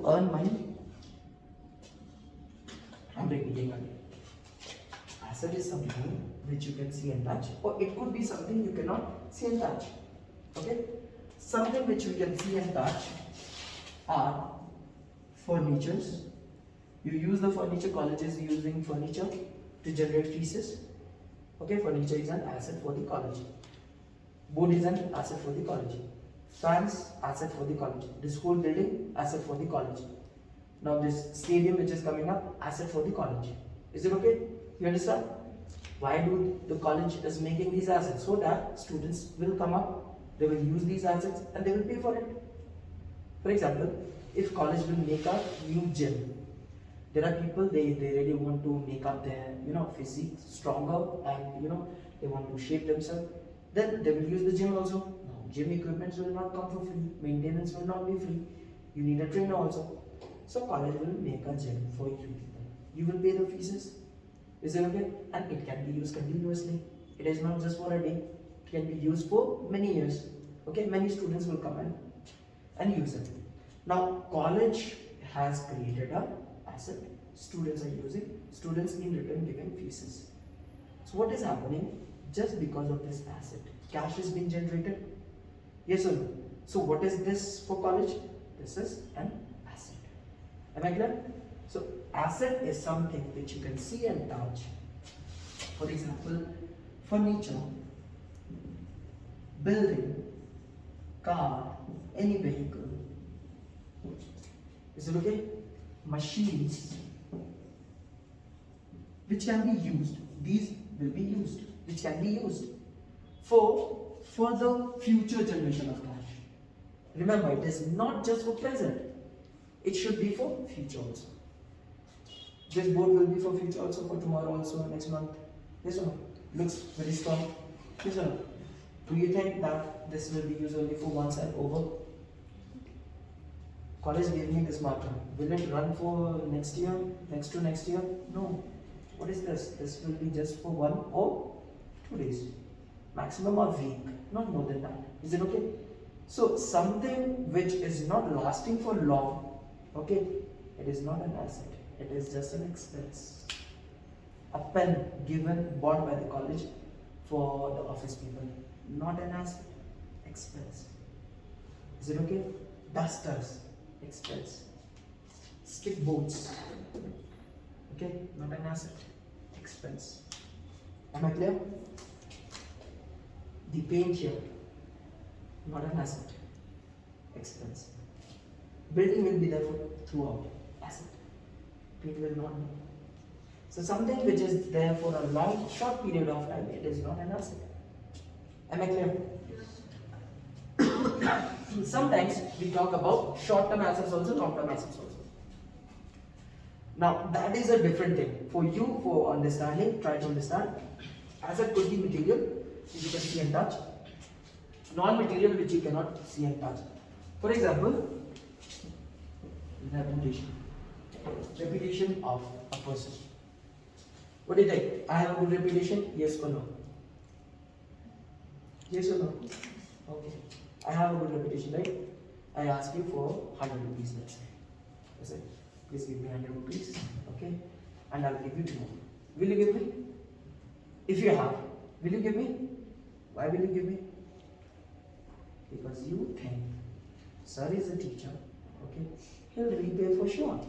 to earn money. I'm repeating again. Asset is something which you can see and touch, or it could be something you cannot see and touch. Okay? Something which we can see and touch are furnitures. You use the furniture, colleges using furniture to generate fees. Okay, furniture is an asset for the college. Board is an asset for the college. Fans, asset for the college. The school building, asset for the college. Now this stadium which is coming up, asset for the college. Is it okay? You understand? Why do the college is making these assets? So that students will come up, they will use these assets and they will pay for it. For example, if college will make a new gym, there are people, they really want to make up their physique stronger, and they want to shape themselves, then they will use the gym also. Now gym equipments will not come for free, maintenance will not be free, you need a trainer also. So college will make a gym for you people. You will pay the fees. Is it okay? And it can be used continuously. It is not just for a day. It can be used for many years. Okay, many students will come and use it. Now college has created a asset. Students are using. Students in return giving fees. So what is happening? Just because of this asset, cash is being generated. Yes or no? So what is this for college? This is an asset. Am I clear? So asset is something which you can see and touch. For example, furniture, building, car, any vehicle. Is it okay? Machines which can be used. These will be used. Which can be used for the future generation of cash. Remember, it is not just for present. It should be for future also. This board will be for future also, for tomorrow also, next month. Yes or no? Looks very strong. Yes or no? Do you think that this will be used only for once and over? College gave me this marker. Will it run for next year, next to next year? No. What is this? This will be just for 1 or 2 days. Maximum a week, not more than that. Is it okay? So something which is not lasting for long, okay, it is not an asset. It is just an expense. A pen given, bought by the college for the office people. Not an asset. Expense. Is it okay? Dusters. Expense. Stick boards. Okay, not an asset. Expense. Am I clear? The paint here. Not an asset. Expense. Building will be there for throughout. Asset. Paint will not be. So something which is there for a long, short period of time, it is not an asset. Am I clear? Sometimes we talk about short-term assets also, long-term assets also. Now that is a different thing. For you, for understanding, try to understand. Asset could be material, which you can see and touch. Non-material, which you cannot see and touch. For example, reputation. Reputation of a person. What do you think? I have a good reputation? Yes or no? Yes or no? Okay. I have a good reputation, right? I ask you for 100 rupees, let's say. I say, please give me 100 rupees, okay? And I'll give you tomorrow. Will you give me? If you have, will you give me? Why will you give me? Because you think, sir is a teacher, okay? He'll repay for sure.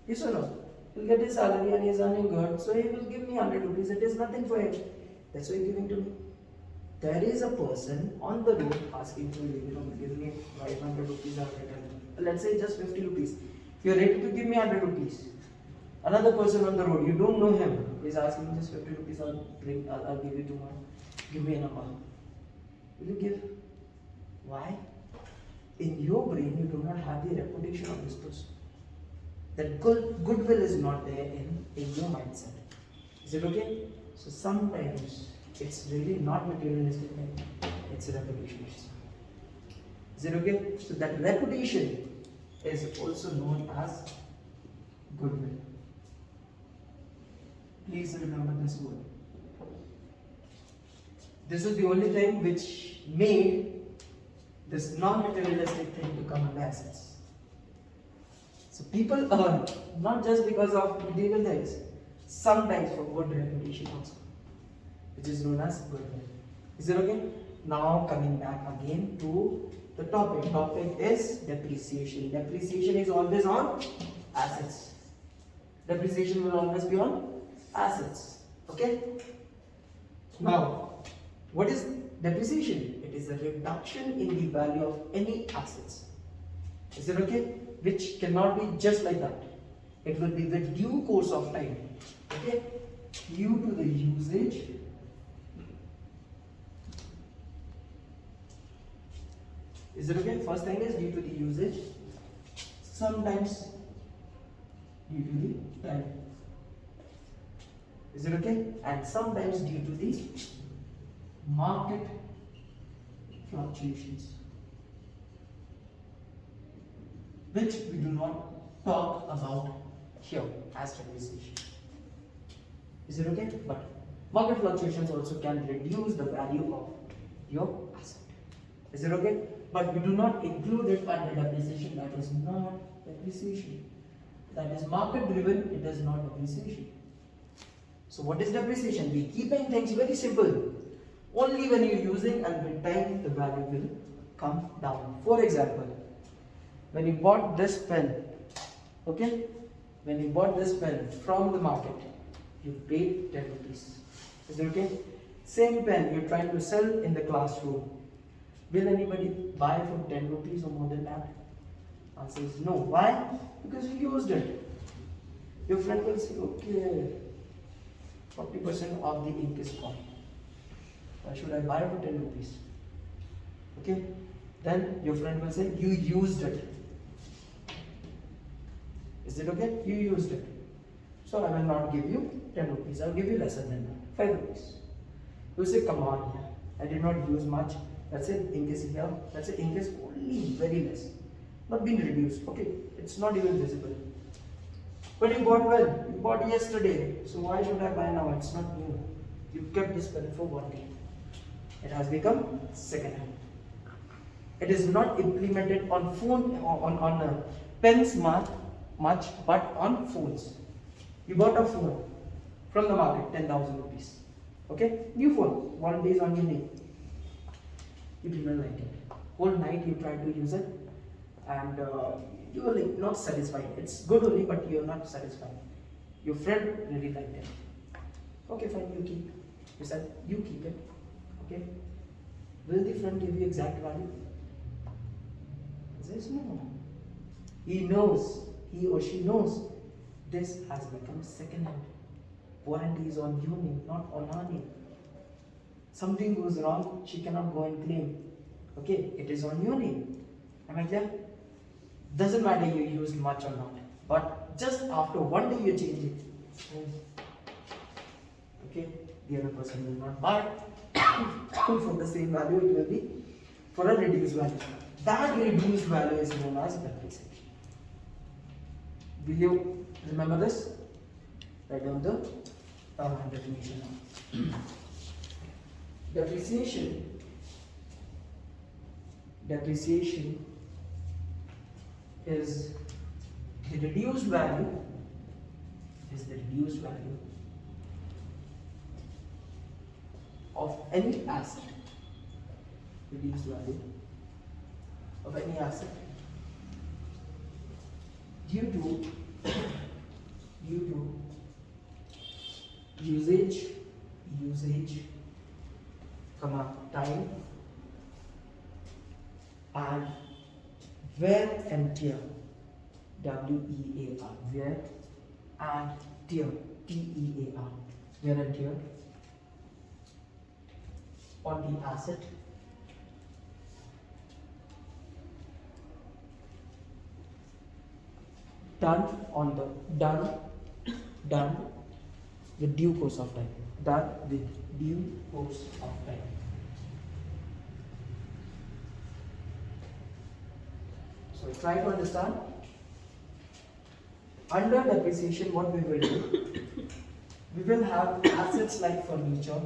Yes or no? He'll get his salary and he's earning good, so he will give me 100 rupees. It is nothing for him. That's why he's giving to me. There is a person on the road asking to give me 500 rupees or let's say just 50 rupees. You're ready to give me 100 rupees. Another person on the road, you don't know him, is asking just 50 rupees, I'll give you tomorrow. Give me a number. Will you give? Why? In your brain, you do not have the reputation of this person. That goodwill is not there in your mindset. Is it okay? So sometimes it's really not materialistic thing, it's a reputation. Is it okay? So that reputation is also known as goodwill. Please remember this word. This is the only thing which made this non-materialistic thing become under assets. So people earn not just because of material things, sometimes for good reputation also, which is known as goodwill. Is it okay? Now coming back again to the topic. Topic is depreciation. Depreciation is always on assets. Depreciation will always be on assets. Okay? Now, what is depreciation? It is a reduction in the value of any assets. Is it okay? Which cannot be just like that. It will be the due course of time. Okay? Due to the usage Is it okay? First thing is due to the usage, sometimes due to the time. Is it okay? And sometimes due to the market fluctuations, which we do not talk about here as depreciation. Is it okay? But market fluctuations also can reduce the value of your asset. Is it okay? But we do not include it under depreciation. That is not depreciation. That is market driven, it is not depreciation. So what is depreciation? We keeping things very simple. Only when you're using and with time the value will come down. For example, when you bought this pen, okay? When you bought this pen from the market, you paid 10 rupees. Is it okay? Same pen you're trying to sell in the classroom. Will anybody buy for 10 rupees or more than that? Answer is no. Why? Because you used it. Your friend will say, okay, 40% of the ink is gone. Why should I buy for 10 rupees? Okay? Then your friend will say, you used it. Is it okay? You used it. So I will not give you 10 rupees. I will give you lesser than that. 5 rupees. You will say, come on, I did not use much. That's it, ink is here. That's it, ink is only very less. Not being reduced. Okay, it's not even visible. But you bought when? You bought yesterday. So why should I buy now? It's not new. You kept this pen for 1 day. It has become second hand. It is not implemented on phone on pens much, but on phones. You bought a phone from the market, 10,000 rupees. Okay, new phone, 1 day is on your name. You did not like it. Whole night you tried to use it, and you were like not satisfied. It's good only, but you are not satisfied. Your friend really liked it. Okay, fine, you keep. You said you keep it. Okay. Will the friend give you exact value? He says no. He knows. He or she knows this has become second hand. Warranty is on your name, not on her name. Something goes wrong, she cannot go and claim. Okay, it is on your name. Am I clear? Doesn't matter you used much or not. But just after 1 day you change it. Okay, the other person will not buy for the same value, it will be for a reduced value. That reduced value is known as depreciation. Will you remember this? Write down the definition now. Depreciation is the reduced value of any asset. Reduced value of any asset due to usage, time and wear and tear, WEAR, wear and tear, TEAR, wear and tear on the asset done with due course of time. Done with due course of time. So try to understand. Under depreciation, what we will do? We will have assets like furniture,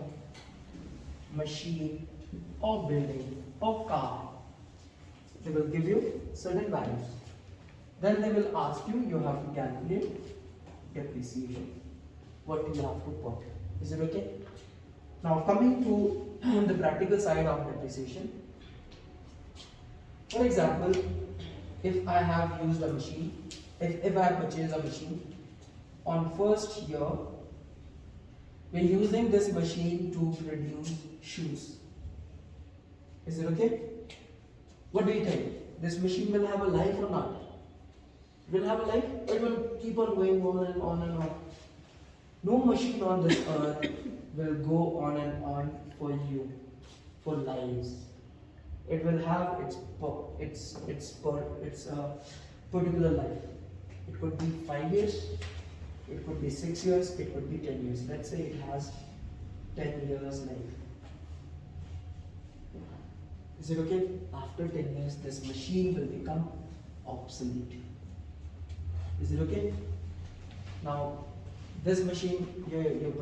machine, or building, or car. They will give you certain values. Then they will ask you, you have to calculate depreciation. What do you have to put? Is it okay? Now coming to the practical side of depreciation. For example, if I have used a machine, if I have purchased a machine, on first year, we're using this machine to produce shoes. Is it okay? What do you think? This machine will have a life or not? It will have a life, or it will keep on going on and on and on. No machine on this earth will go on and on for you, for lives. It will have its particular life. It could be 5 years, it could be 6 years, it could be 10 years. Let's say it has 10 years life. Is it okay? After 10 years, this machine will become obsolete. Is it okay? Now, this machine you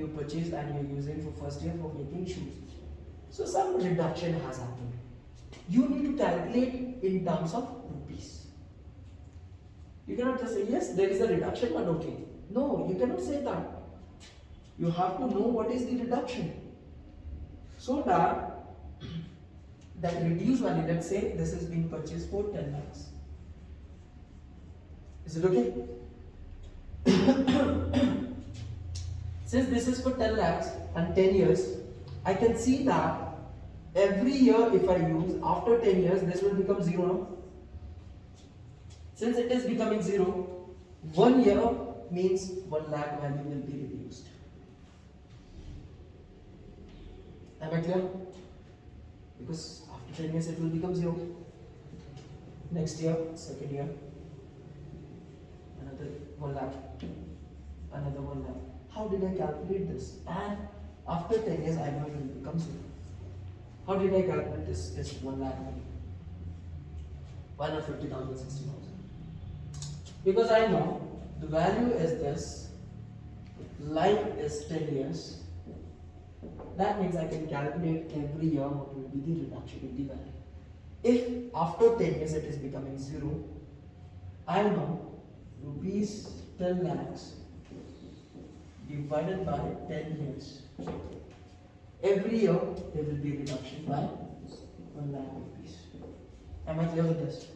purchased and you're using for first year for making shoes. So some reduction has happened. You need to calculate in terms of rupees. You cannot just say, yes, there is a reduction, but okay. No, you cannot say that. You have to know what is the reduction. So that reduced value, let's say this is being purchased for 10 lakhs. Is it okay? Since this is for 10 lakhs and 10 years, I can see that every year if I use, after 10 years, this will become 0 now. Since it is becoming 0, 1 year means 1 lakh value will be reduced. Am I clear? Because after 10 years it will become 0. Next year, second year, another 1 lakh, another 1 lakh. How did I calculate this? And after 10 years I know it will become 0. How did I calculate this 1 lakh value? Why not 50,000, 60,000? Because I know the value is this, life is 10 years. That means I can calculate every year what will be the reduction in the value. If after 10 years it is becoming 0, I know rupees 10 lakhs divided by 10 years. Every year there will be reduction by 1 lakh rupees. Am I clear with this?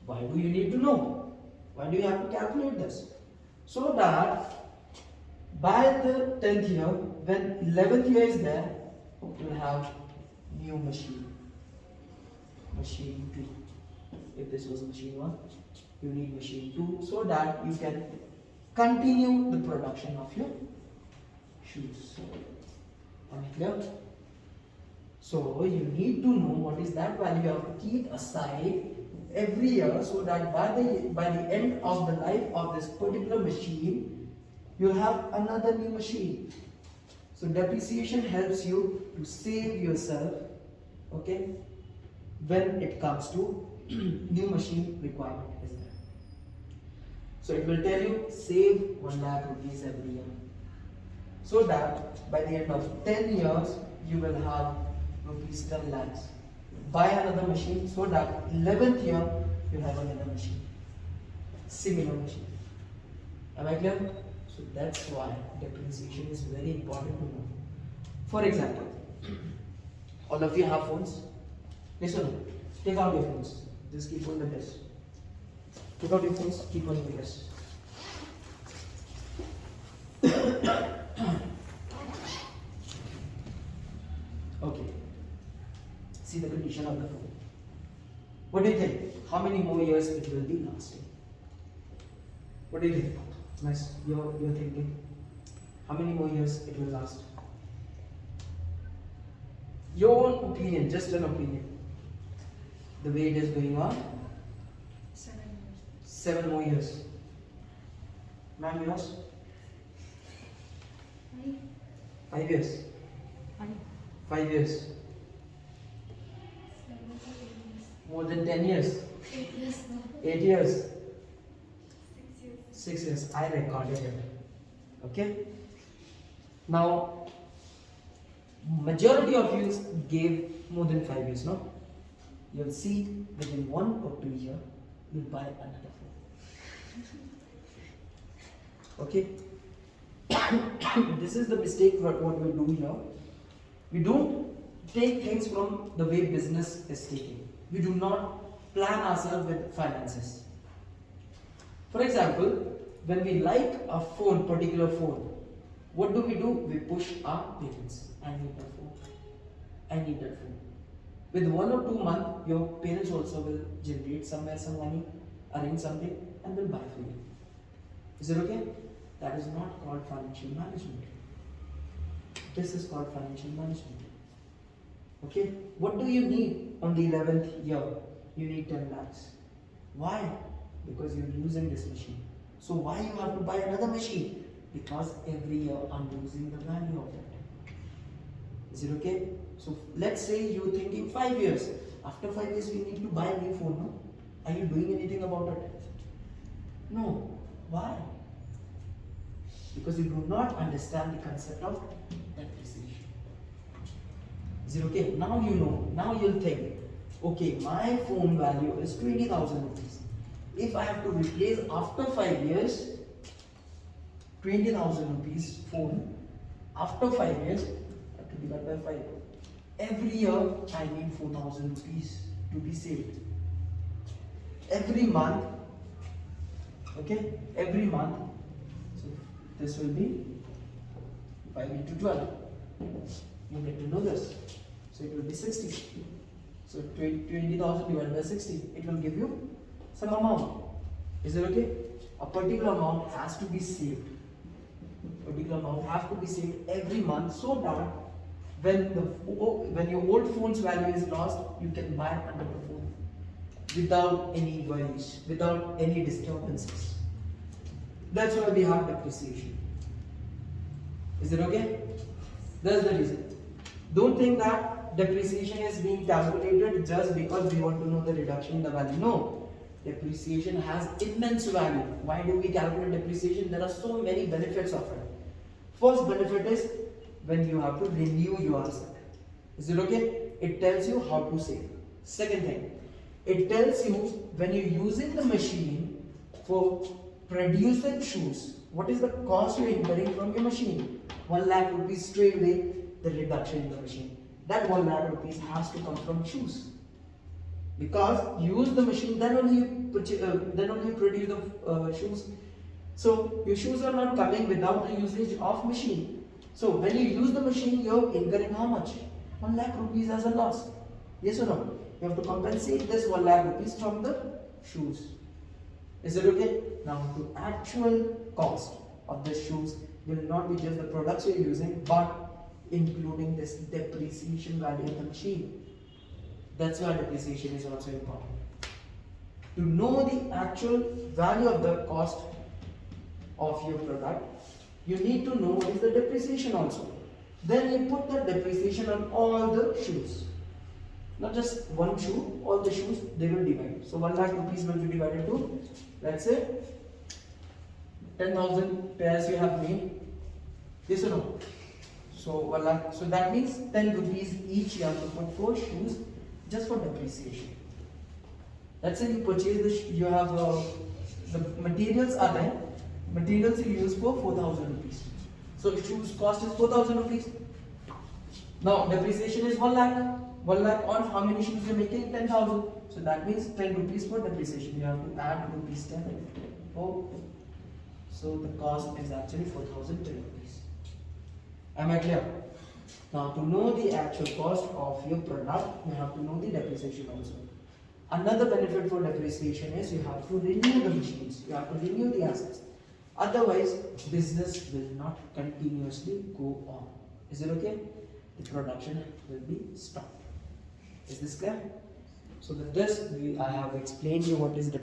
Why do you need to know? Why do you have to calculate this? So that by the 10th year, when 11th year is there, you will have new machine. Machine 2. If this was machine 1, you need machine 2 so that you can continue the production of your shoes. Am I clear? So you need to know what is that value. You have to keep aside every year so that by the end of the life of this particular machine, you'll have another new machine. So depreciation helps you to save yourself, okay, when it comes to new machine requirement is there. So it will tell you save 1 lakh rupees every year. So that by the end of 10 years, you will have rupees 10 lakhs. Buy another machine so that 11th year, you have another machine. Similar machine. Am I clear? So that's why depreciation is very important to know. For example, all of you have phones. Listen, take out your phones. Just keep on the desk. Take out your phones, keep on your desk. Okay. See the condition of the phone. What do you think? How many more years it will be lasting? What do you think? Nice. You're thinking. How many more years it will last? Your own opinion, just an opinion. The way it is going on. 7 years. 7 more years. Ma'am, yours? 5 years. 5 years. More than 10 years. 8 years. 8 years. 6 years. 6 years. I recorded it. Okay. Now, majority of you gave more than 5 years, no? you'll see within 1 or 2 years, you'll buy another phone. Okay? This is the mistake what we do here. We don't take things from the way business is taking. We do not plan ourselves with finances. For example, when we like a phone, particular phone, what do? We push our parents. I need that phone. I need that phone. With 1 or 2 months, your parents also will generate somewhere some money, arrange something, and will buy for you. Is it okay? That is not called financial management. This is called financial management. Okay? What do you need on the 11th year? You need 10 lakhs. Why? Because you're using this machine. So why you have to buy another machine? Because every year I'm losing the value of it. Is it okay? So let's say you're thinking 5 years. After 5 years you need to buy a new phone, no? Are you doing anything about it? No. Why? Because you do not understand the concept of depreciation. Is it okay? Now you know. Now you'll think, okay, my phone value is 20,000 rupees. If I have to replace after 5 years, 20,000 rupees phone, after 5 years, I have to divide by 5. Every year, I need 4,000 rupees to be saved. Every month, okay, every month, so this will be 5 into 12. You get to know this. So it will be 60. So 20,000 divided by 60, it will give you some amount. Is it okay? A particular amount has to be saved. Particular amount have to be saved every month so that when your old phone's value is lost, you can buy another phone without any worries, without any disturbances. That's why we have depreciation. Is it okay? That's the reason. Don't think that depreciation is being calculated just because we want to know the reduction in the value. No. Depreciation has immense value. Why do we calculate depreciation? There are so many benefits of it. First benefit is when you have to renew your asset. Is it okay? It tells you how to save. Second thing, it tells you when you're using the machine for producing shoes, what is the cost you're incurring from your machine? 1 lakh rupees straight away, the reduction in the machine. That 1 lakh rupees has to come from shoes. Because you use the machine, then only you produce the shoes. So your shoes are not coming without the usage of machine. So when you use the machine, you're incurring how much? 1 lakh rupees as a loss. Yes or no? You have to compensate this 1 lakh rupees from the shoes. Is it okay? Now the actual cost of the shoes will not be just the products you're using, but including this depreciation value of the machine. That's why depreciation is also important. To know the actual value of the cost of your product, you need to know what is the depreciation also. Then you put that depreciation on all the shoes. Not just one shoe, all the shoes, they will divide. So 1 lakh rupees will be divided to, let's say, 10,000 pairs you have made. Yes or no? So 1 lakh. So that means 10 rupees each you have to put for shoes just for depreciation. Let's say you purchase you have the materials are there. Materials you use for 4,000 rupees. So shoes cost is 4,000 rupees. Now depreciation is 1 lakh. 1 lakh on how many shoes you're making? 10,000. So that means 10 rupees for depreciation. You have to add rupees 10. Oh. So the cost is actually 4,010 rupees. Am I clear? Now to know the actual cost of your product, you have to know the depreciation also. Another benefit for depreciation is you have to renew the machines. You have to renew the assets. Otherwise, business will not continuously go on. Is it okay? The production will be stopped. Is this clear? So with this, I have explained you what is